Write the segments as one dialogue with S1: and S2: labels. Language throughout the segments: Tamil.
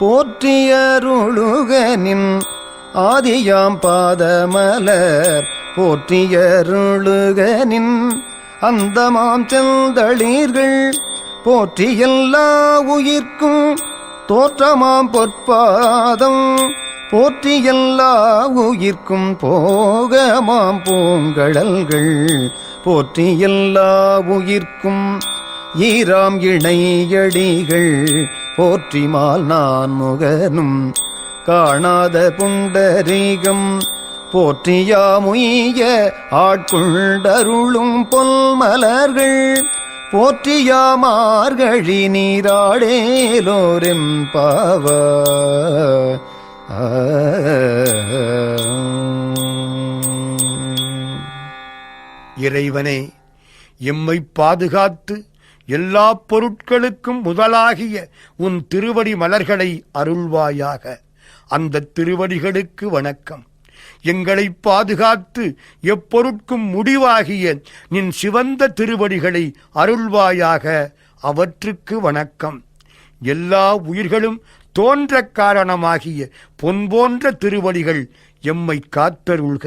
S1: போற்றியருளுகனின் ஆதியாம் பாதமலர் போற்றியருளுகனின் அந்தமாம் செந்தளிர்கள் போற்றி எல்லா உயிர்க்கும் தோற்றமாம் பொற்பாதம் போற்றி எல்லா உயிர்க்கும் போகமாம் பூங்கழல்கள் போற்றி எல்லா உயிர்க்கும் ஈராம் இணையடிகள் போற்றிமால் நான் முகனும் காணாத புண்டரீகம் போற்றியாமுய்ய ஆட்கொண்டருளும் பொல்மலர்கள் போற்றியாமார்கழி நீராடேலோரெம் பாவ
S2: இறைவனே, எம்மை பாதுகாத்து எல்லா பொருட்களுக்கும் முதலாகிய உன் திருவடி மலர்களை அருள்வாயாக. அந்த திருவடிகளுக்கு வணக்கம். எங்களை பாதுகாத்து எப்பொருட்கும் முடிவாகிய நின் சிவந்த திருவடிகளை அருள்வாயாக. அவற்றுக்கு வணக்கம். எல்லா உயிர்களும் தோன்ற காரணமாகிய பொன் போன்ற திருவடிகள் எம்மை காத்தருள்க.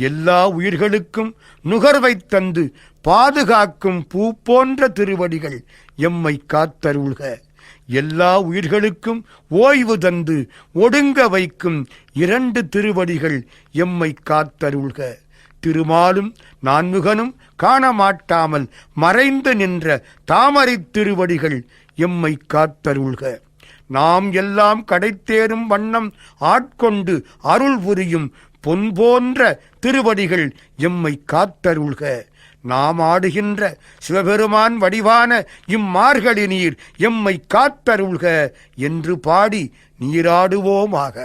S2: எல்லா உயிர்களுக்கும் நுகர்வைத் தந்து பாதுகாக்கும் பூ போன்ற திருவடிகள் எம்மை காத்தருள்க. எல்லா உயிர்களுக்கும் ஓய்வு தந்து ஒடுங்க வைக்கும் 2 திருவடிகள் எம்மை காத்தருள்க. திருமாலும் நான்முகனும் காணமாட்டாமல் மறைந்து நின்ற தாமரை திருவடிகள் எம்மை காத்தருள்க. நாம் எல்லாம் கடைத்தேறும் வண்ணம் ஆட்கொண்டு அருள் புரியும் பொன் போன்ற திருவடிகள் எம்மை காத்தருள்க. நாம் ஆடுகின்ற சிவபெருமான் வடிவான இம்மார்கழி நீர் எம்மை காத்தருள்க என்று பாடி நீராடுவோமாக.